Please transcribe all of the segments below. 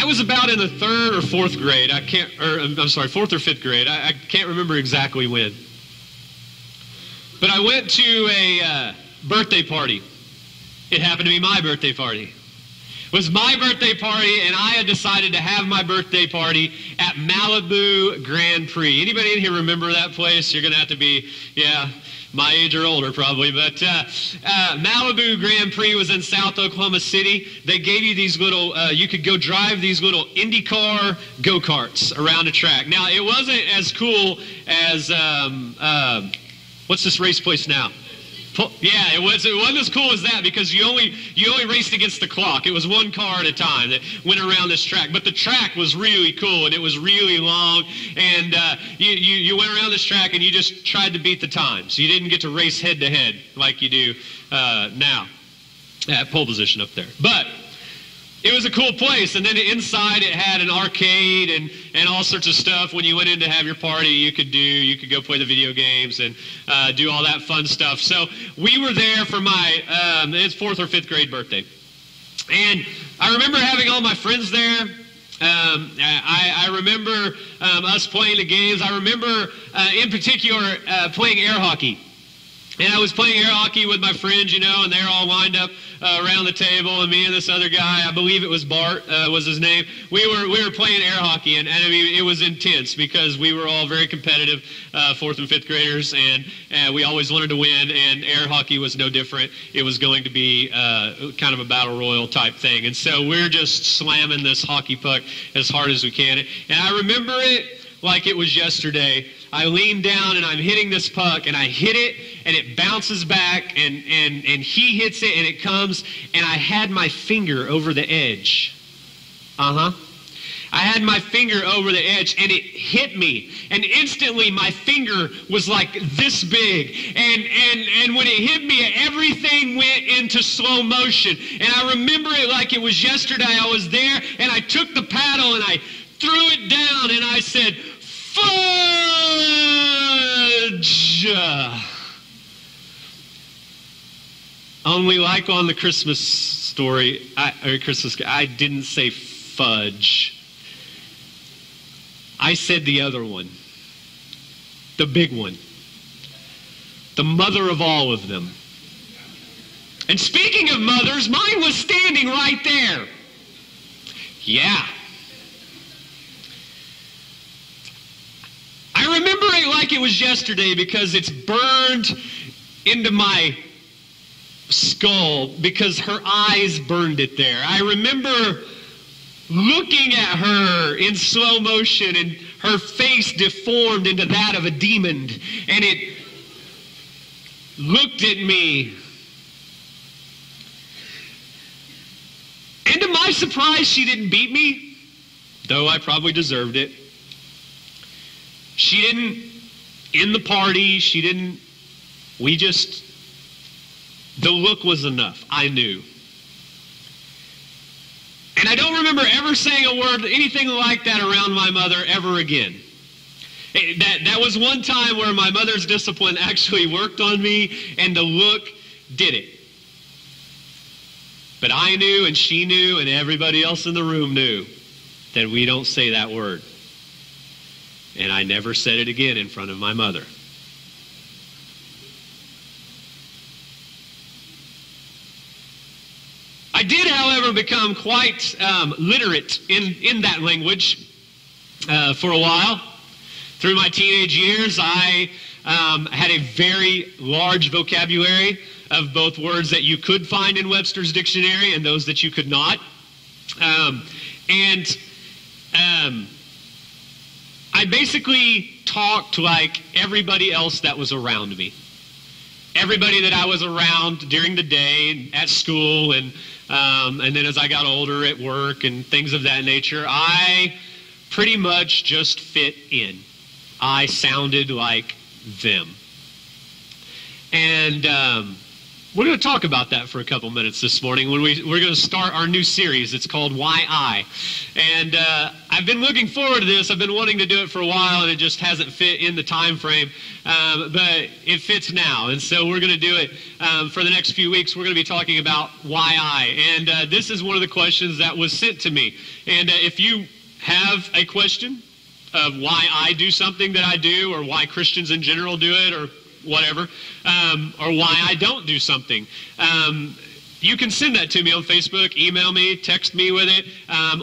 I was about in the 3rd or 4th grade. Fourth or fifth grade. I can't remember exactly when. But I went to a birthday party. It happened to be my birthday party. It was my birthday party, and I had decided to have my birthday party at Malibu Grand Prix. Anybody in here remember that place? You're going to have to be, my age or older probably. But Malibu Grand Prix was in South Oklahoma City. They gave you these little, you could go drive these little IndyCar go-karts around a track. Now, it wasn't as cool as, what's this race place now? Yeah, it wasn't as cool as that because you only raced against the clock. It was one car at a time that went around this track. But the track was really cool, and it was really long. And you went around this track, and you just tried to beat the times. You didn't get to race head-to-head like you do now at pole position up there. But it was a cool place, and then inside it had an arcade and all sorts of stuff. When you went in to have your party, you could go play the video games and do all that fun stuff. So we were there for my it's 4th or 5th grade birthday, and I remember having all my friends there. I remember us playing the games. I remember in particular playing air hockey. And I was playing air hockey with my friends, and they're all lined up around the table, and me and this other guy, I believe it was Bart, was his name. We were playing air hockey, and I mean, it was intense because we were all very competitive 4th and 5th graders, and we always wanted to win, and air hockey was no different. It was going to be kind of a battle royal type thing. And so we're just slamming this hockey puck as hard as we can. And I remember it like it was yesterday. I lean down and I'm hitting this puck, and I hit it and it bounces back, and he hits it and it comes, and I had my finger over the edge. I had my finger over the edge, and it hit me, and instantly my finger was like this big, and when it hit me, everything went into slow motion. And I remember it like it was yesterday. I was there, and I took the paddle and I threw it down, and I said, "Fudge!" Only like on the Christmas story, I didn't say fudge. I said the other one, the big one, the mother of all of them. And speaking of mothers, mine was standing right there. Yeah. I remember it like it was yesterday because it's burned into my skull because her eyes burned it there. I remember looking at her in slow motion, and her face deformed into that of a demon, and it looked at me. And to my surprise, she didn't beat me, though I probably deserved it. She didn't end the party. The look was enough. I knew. And I don't remember ever saying a word, anything like that around my mother ever again. That was one time where my mother's discipline actually worked on me, and the look did it. But I knew, and she knew, and everybody else in the room knew that we don't say that word. And I never said it again in front of my mother. I did, however, become quite literate in that language for a while. Through my teenage years, I had a very large vocabulary of both words that you could find in Webster's dictionary and those that you could not. I basically talked like everybody else that was around me. Everybody that I was around during the day and at school, and then as I got older at work and things of that nature, I pretty much just fit in. I sounded like them. And we're going to talk about that for a couple minutes this morning when we're going to start our new series. It's called Why I? And I've been looking forward to this. I've been wanting to do it for a while, and it just hasn't fit in the time frame. But it fits now. And so we're going to do it for the next few weeks. We're going to be talking about why I. And this is one of the questions that was sent to me. And if you have a question of why I do something that I do, or why Christians in general do it, or whatever, or why I don't do something, you can send that to me on Facebook, email me, text me with it,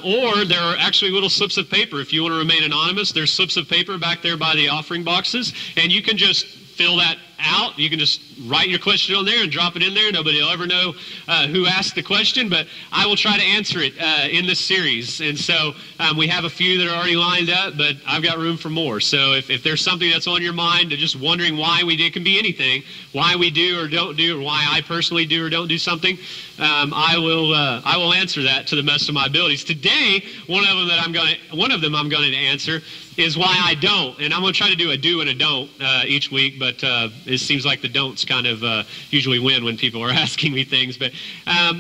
or there are actually little slips of paper. If you want to remain anonymous, there's slips of paper back there by the offering boxes, and you can just fill that out. You can just write your question on there and drop it in there. Nobody will ever know who asked the question, but I will try to answer it in this series. And so we have a few that are already lined up, but I've got room for more. So if there's something that's on your mind, or just wondering why we do, it can be anything, why we do or don't do, or why I personally do or don't do something, I will answer that to the best of my abilities. Today, one of them I'm going to answer is why I don't. And I'm going to try to do a do and a don't each week, but it seems like the don'ts kind of usually win when people are asking me things. But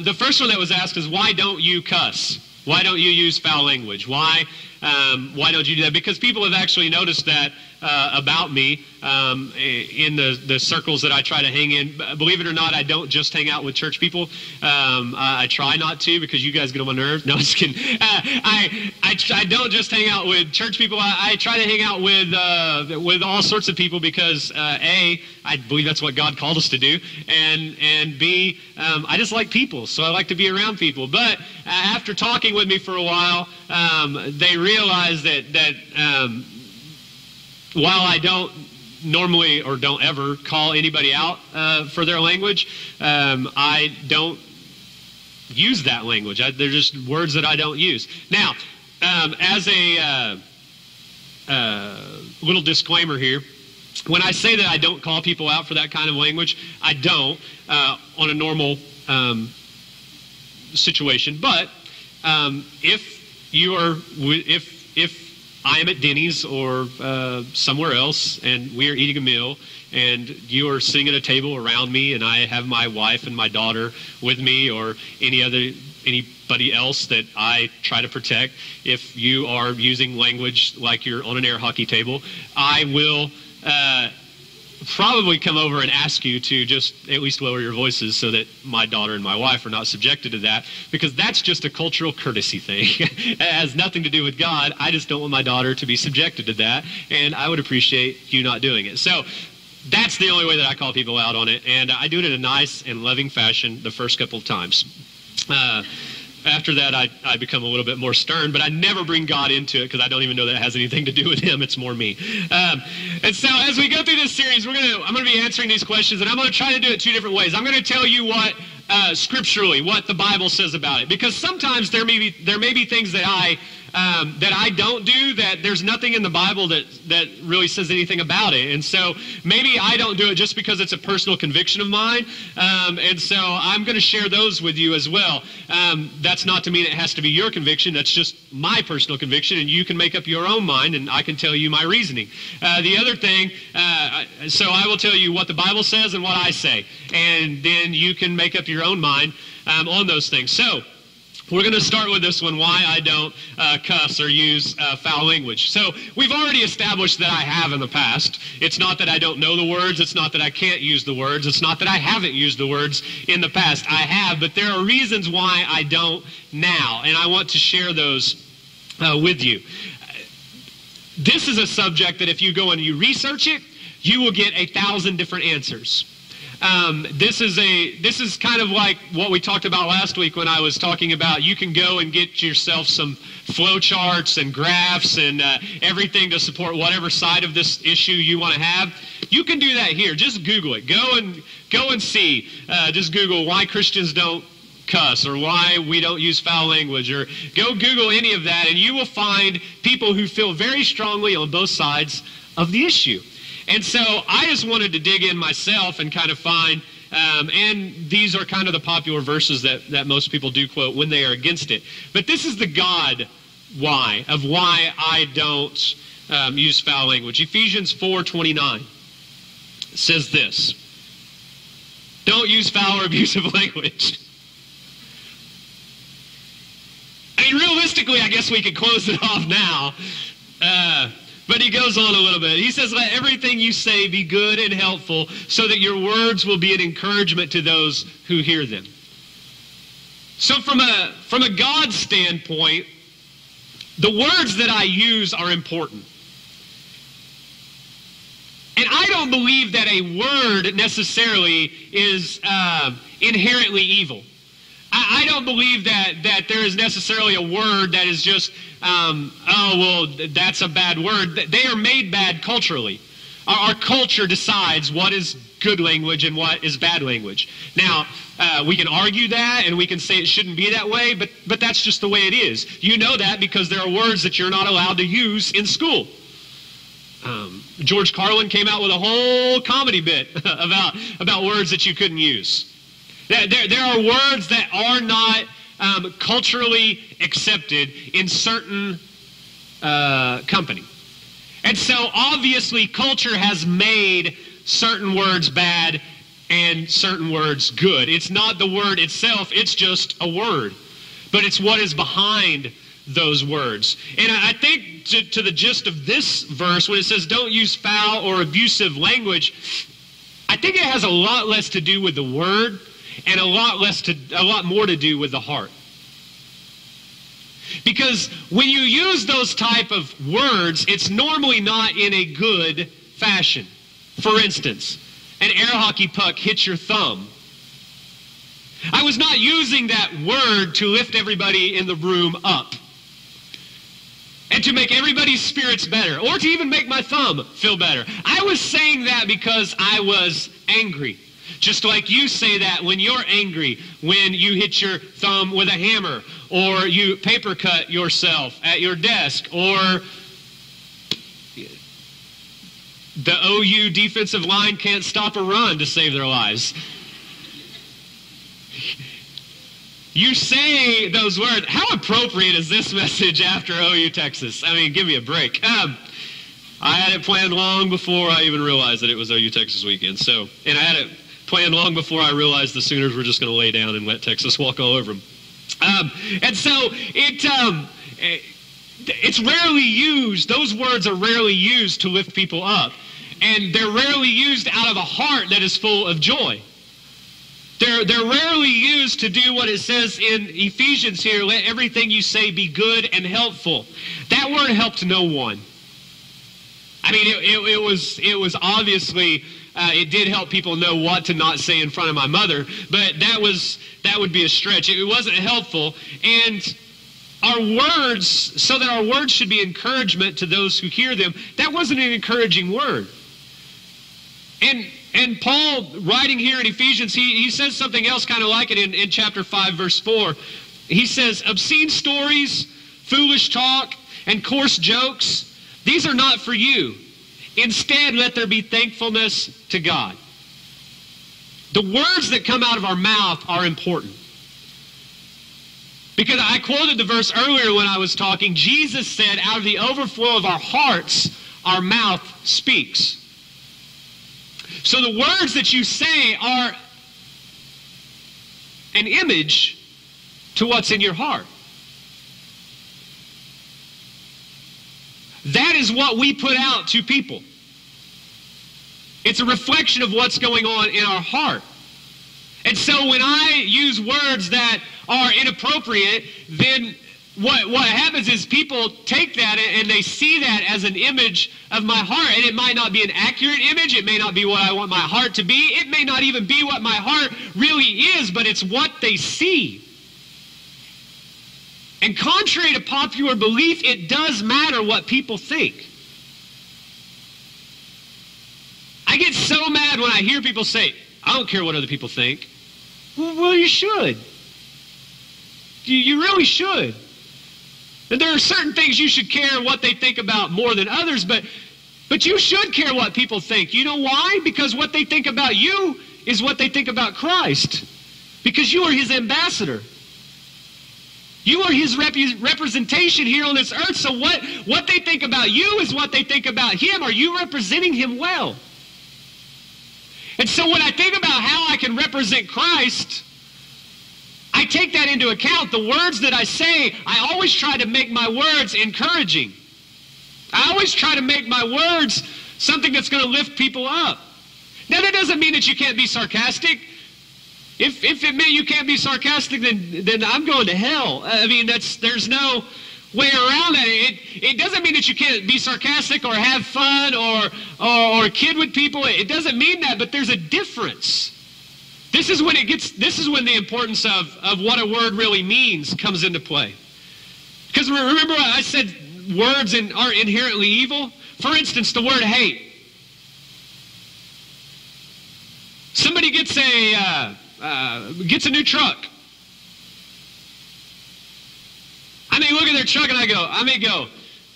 the first one that was asked is, why don't you cuss? Why don't you use foul language? Why don't you do that? Because people have actually noticed that about me in the circles that I try to hang in. Believe it or not, I don't just hang out with church people. I try not to, because you guys get on my nerves. No, I'm just kidding. I don't just hang out with church people. I try to hang out with all sorts of people because A, I believe that's what God called us to do, and B, I just like people, so I like to be around people. But after talking with me for a while, they realized that while I don't normally or don't ever call anybody out for their language, I don't use that language. They're just words that I don't use. Now, as a little disclaimer here, when I say that I don't call people out for that kind of language, I don't on a normal situation. But if I am at Denny's or somewhere else, and we are eating a meal, and you are sitting at a table around me, and I have my wife and my daughter with me, or anybody else that I try to protect, if you are using language like you're on an air hockey table, I will probably come over and ask you to just at least lower your voices so that my daughter and my wife are not subjected to that, because that's just a cultural courtesy thing. It has nothing to do with God. I just don't want my daughter to be subjected to that, and I would appreciate you not doing it. So that's the only way that I call people out on it, and I do it in a nice and loving fashion the first couple of times. After that, I become a little bit more stern, but I never bring God into it, because I don't even know that it has anything to do with him. It's more me. And so as we go through this series, I'm going to be answering these questions, and I'm going to try to do it two different ways. I'm going to tell you what scripturally, what the Bible says about it, because sometimes there may be things that I don't do, that there's nothing in the Bible that really says anything about it. And so maybe I don't do it just because it's a personal conviction of mine. And so I'm going to share those with you as well. That's not to mean it has to be your conviction. That's just my personal conviction, and you can make up your own mind, and I can tell you my reasoning. The other thing, so I will tell you what the Bible says and what I say, and then you can make up your own mind on those things. So we're going to start with this one, why I don't cuss or use foul language. So we've already established that I have in the past. It's not that I don't know the words. It's not that I can't use the words. It's not that I haven't used the words in the past. I have, but there are reasons why I don't now, and I want to share those with you. This is a subject that if you go and you research it, you will get 1,000 different answers. This is kind of like what we talked about last week when I was talking about you can go and get yourself some flow charts and graphs and everything to support whatever side of this issue you want to have. You can do that here. Just Google it. Go and see. Just Google why Christians don't cuss, or why we don't use foul language, or go Google any of that, and you will find people who feel very strongly on both sides of the issue. And so I just wanted to dig in myself and kind of find, and these are kind of the popular verses that most people do quote when they are against it. But this is the God why I don't use foul language. Ephesians 4:29 says this. Don't use foul or abusive language. I mean, realistically, I guess we could close it off now. But he goes on a little bit. He says, let everything you say be good and helpful so that your words will be an encouragement to those who hear them. So from a God standpoint, the words that I use are important. And I don't believe that a word necessarily is inherently evil. I don't believe that there is necessarily a word that is just, that's a bad word. They are made bad culturally. Our culture decides what is good language and what is bad language. Now, we can argue that and we can say it shouldn't be that way, but that's just the way it is. You know that because there are words that you're not allowed to use in school. George Carlin came out with a whole comedy bit about words that you couldn't use. There are words that are not culturally accepted in certain company. And so obviously culture has made certain words bad and certain words good. It's not the word itself, it's just a word. But it's what is behind those words. And I think to the gist of this verse, when it says don't use foul or abusive language, I think it has a lot less to do with the word and a lot more to do with the heart. Because when you use those type of words, it's normally not in a good fashion. For instance, an air hockey puck hits your thumb. I was not using that word to lift everybody in the room up and to make everybody's spirits better or to even make my thumb feel better. I was saying that because I was angry. Just like you say that when you're angry, when you hit your thumb with a hammer, or you paper cut yourself at your desk, or the OU defensive line can't stop a run to save their lives. You say those words. How appropriate is this message after OU Texas? I mean, give me a break. I had it planned long before I even realized that it was OU Texas weekend. And I had it planned long before I realized the Sooners were just going to lay down and let Texas walk all over them. And so it's rarely used. Those words are rarely used to lift people up. And they're rarely used out of a heart that is full of joy. They're rarely used to do what it says in Ephesians here, let everything you say be good and helpful. That word helped no one. I mean, it was obviously, it did help people know what to not say in front of my mother, but that would be a stretch. It wasn't helpful. And our words, so that our words should be encouragement to those who hear them, that wasn't an encouraging word. And Paul, writing here in Ephesians, he says something else kind of like it in chapter 5, verse 4. He says, obscene stories, foolish talk, and coarse jokes, these are not for you. Instead, let there be thankfulness to God. The words that come out of our mouth are important. Because I quoted the verse earlier when I was talking. Jesus said, out of the overflow of our hearts, our mouth speaks. So the words that you say are an image to what's in your heart. That is what we put out to people. It's a reflection of what's going on in our heart. And so when I use words that are inappropriate, then what happens is people take that and they see that as an image of my heart. And it might not be an accurate image. It may not be what I want my heart to be. It may not even be what my heart really is, but it's what they see. And contrary to popular belief, it does matter what people think. I get so mad when I hear people say, I don't care what other people think. Well, you should. You really should. And there are certain things you should care what they think about more than others, but you should care what people think. You know why? Because what they think about you is what they think about Christ. Because you are his ambassador. You are his representation here on this earth. So what they think about you is what they think about him. Are you representing him well? And so when I think about how I can represent Christ, I take that into account. The words that I say, I always try to make my words encouraging. I always try to make my words something that's going to lift people up. Now, that doesn't mean that you can't be sarcastic. If it meant you can't be sarcastic, then I'm going to hell. I mean, there's no way around it. It doesn't mean that you can't be sarcastic or have fun or kid with people. It doesn't mean that, but there's a difference. This is when the importance of what a word really means comes into play. Because remember I said words aren't inherently evil? For instance, the word hate. Somebody gets a new truck. I may look at their truck and I may go,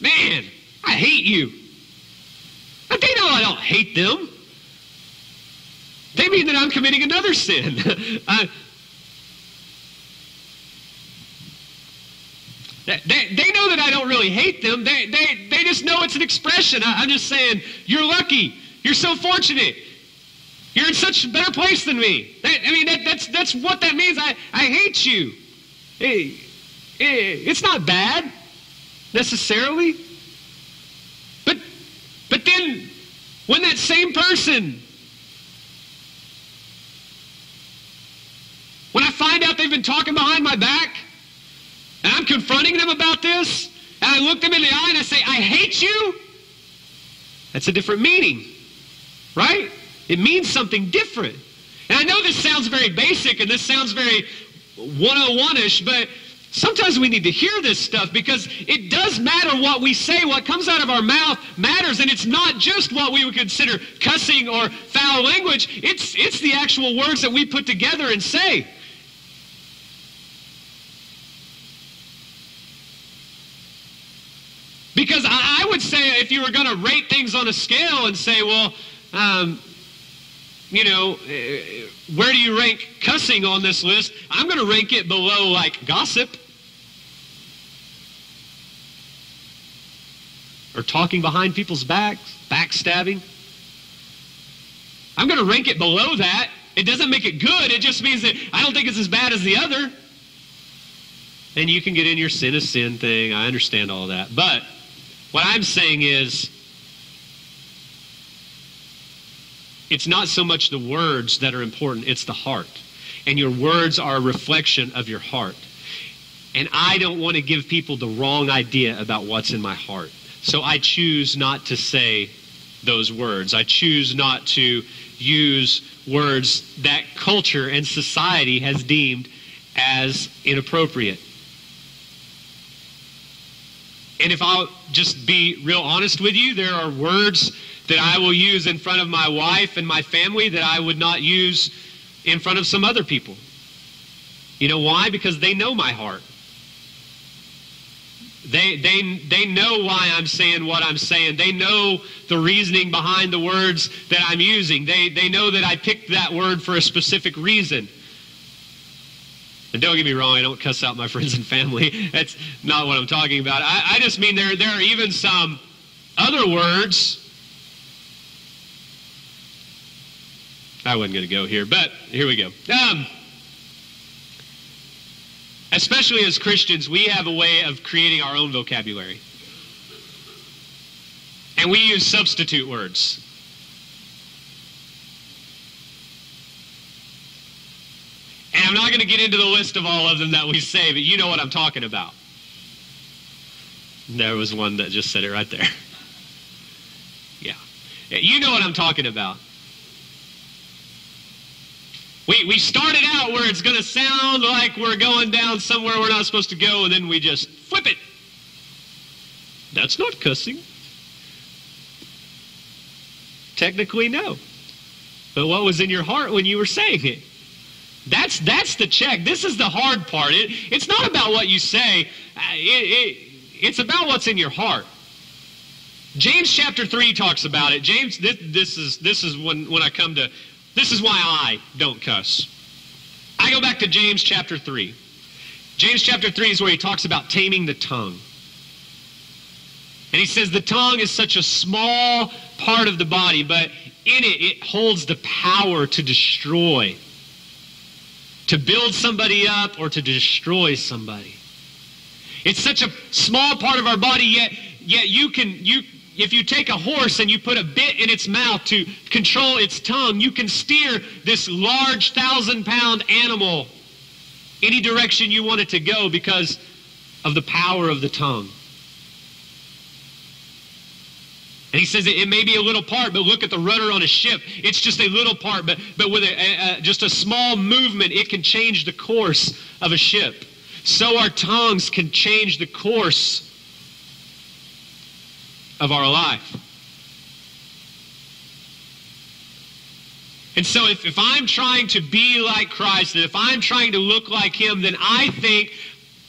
man, I hate you. But they know I don't hate them. They mean that I'm committing another sin. They know that I don't really hate them. They just know it's an expression. I'm just saying, you're lucky. You're so fortunate. You're in such a better place than me. That's what that means. I hate you. It's not bad, necessarily. But then, when that same person, when I find out they've been talking behind my back, and I'm confronting them about this, and I look them in the eye and I say, I hate you, that's a different meaning, right? It means something different. And I know this sounds very basic and this sounds very 101-ish, but sometimes we need to hear this stuff because it does matter what we say. What comes out of our mouth matters, and it's not just what we would consider cussing or foul language. It's the actual words that we put together and say. Because I would say if you were going to rate things on a scale and say, well, where do you rank cussing on this list? I'm going to rank it below, like, gossip. Or talking behind people's backs, backstabbing. I'm going to rank it below that. It doesn't make it good. It just means that I don't think it's as bad as the other. And you can get in your sin is sin thing. I understand all that. But what I'm saying is, it's not so much the words that are important, it's the heart. And your words are a reflection of your heart. And I don't want to give people the wrong idea about what's in my heart. So I choose not to say those words. I choose not to use words that culture and society has deemed as inappropriate. And if I'll just be real honest with you, there are words that I will use in front of my wife and my family that I would not use in front of some other people. You know why? Because they know my heart. They know why I'm saying what I'm saying. They know the reasoning behind the words that I'm using. They know that I picked that word for a specific reason. And don't get me wrong, I don't cuss out my friends and family. That's not what I'm talking about. I just mean there are even some other words. I wasn't going to go here, but here we go. Especially as Christians, we have a way of creating our own vocabulary. And we use substitute words. And I'm not going to get into the list of all of them that we say, but you know what I'm talking about. There was one that just said it right there. Yeah. You know what I'm talking about. We started out where it's going to sound like we're going down somewhere we're not supposed to go, and then we just flip it. That's not cussing. Technically, no. But what was in your heart when you were saying it? That's the check. This is the hard part. It's not about what you say. It's about what's in your heart. James chapter 3 talks about it. James, this is when I come to... This is why I don't cuss. I go back to James chapter 3. James chapter 3 is where he talks about taming the tongue. And he says the tongue is such a small part of the body, but in it, it holds the power to destroy, to build somebody up or to destroy somebody. It's such a small part of our body, yet if you take a horse and you put a bit in its mouth to control its tongue, you can steer this large 1,000-pound animal any direction you want it to go because of the power of the tongue. And he says it may be a little part, but look at the rudder on a ship. It's just a little part, but with just a small movement, it can change the course of a ship. So our tongues can change the course of our life. And so if I'm trying to be like Christ, and if I'm trying to look like Him, then I think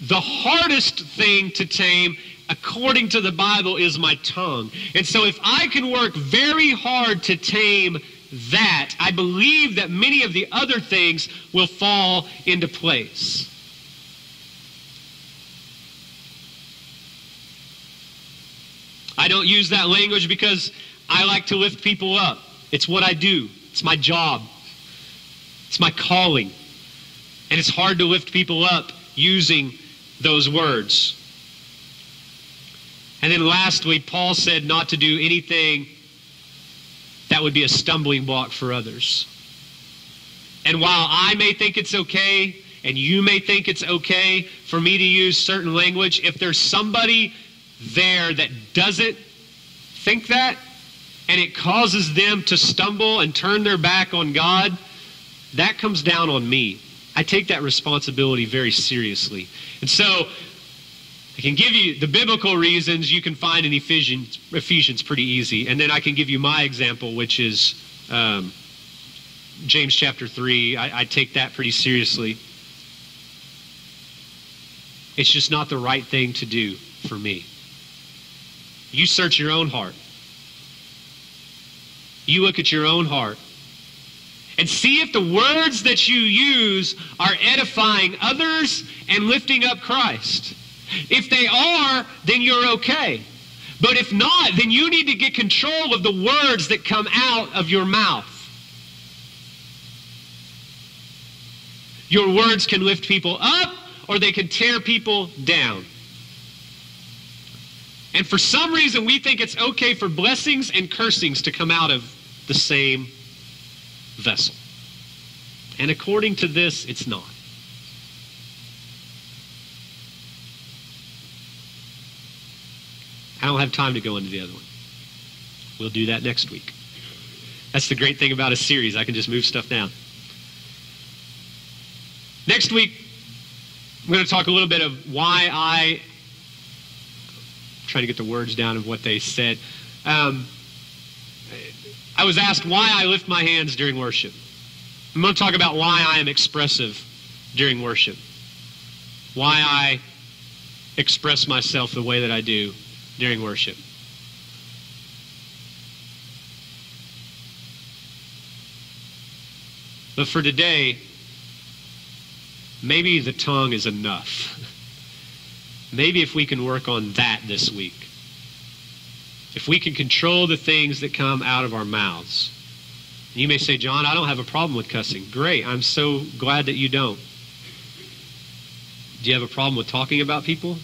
the hardest thing to tame, according to the Bible, is my tongue. And so if I can work very hard to tame that, I believe that many of the other things will fall into place. I don't use that language because I like to lift people up. It's what I do. It's my job. It's my calling. And it's hard to lift people up using those words. And then lastly, Paul said not to do anything that would be a stumbling block for others. And while I may think it's okay, and you may think it's okay for me to use certain language, if there's somebody there that doesn't think that, and it causes them to stumble and turn their back on God, that comes down on me. I take that responsibility very seriously. And so I can give you the biblical reasons you can find in Ephesians pretty easy. And then I can give you my example, which is James chapter 3. I take that pretty seriously. It's just not the right thing to do for me. You search your own heart. You look at your own heart and see if the words that you use are edifying others and lifting up Christ. If they are, then you're okay. But if not, then you need to get control of the words that come out of your mouth. Your words can lift people up or they can tear people down. And for some reason, we think it's okay for blessings and cursings to come out of the same vessel. And according to this, it's not. I don't have time to go into the other one. We'll do that next week. That's the great thing about a series. I can just move stuff down. Next week, I'm going to talk a little bit of why I'm trying to get the words down of what they said. I was asked why I lift my hands during worship. I'm going to talk about why I am expressive during worship. Why I express myself the way that I do during worship. But for today, maybe the tongue is enough. Maybe if we can work on that this week. If we can control the things that come out of our mouths. You may say, John, I don't have a problem with cussing. Great, I'm so glad that you don't. Do you have a problem with talking about people?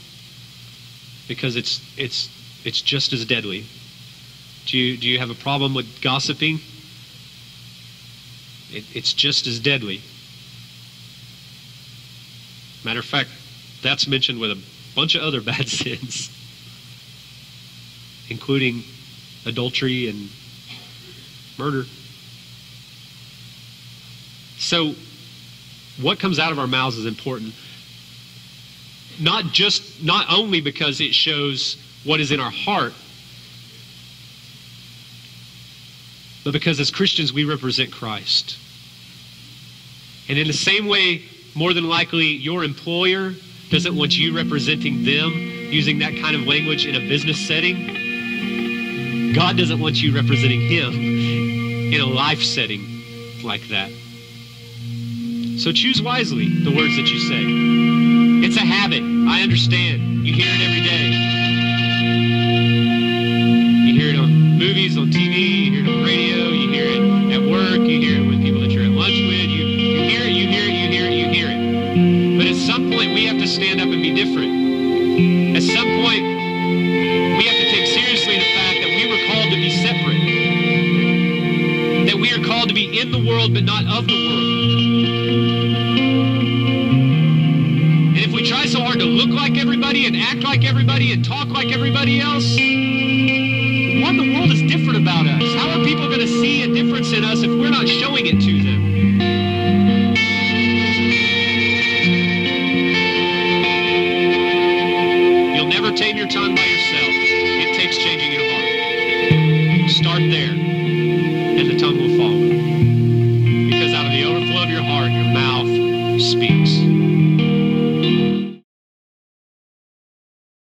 Because it's just as deadly. Do you have a problem with gossiping? It's just as deadly. Matter of fact, that's mentioned with a bunch of other bad sins, including adultery and murder. So, what comes out of our mouths is important. Not only because it shows what is in our heart, but because as Christians we represent Christ. And in the same way, more than likely, your employer doesn't want you representing them using that kind of language in a business setting. God doesn't want you representing Him in a life setting like that. So choose wisely the words that you say. It's a habit. I understand. You hear it every day. You hear it on movies, on TV, you hear it on radio, you hear At some point, we have to take seriously the fact that we were called to be separate. That we are called to be in the world, but not of the world. And if we try so hard to look like everybody and act like everybody and talk like everybody else, what in the world is different about us? How are people going to see a difference in us if we're not showing it to them? You'll never tame your tongue by yourself.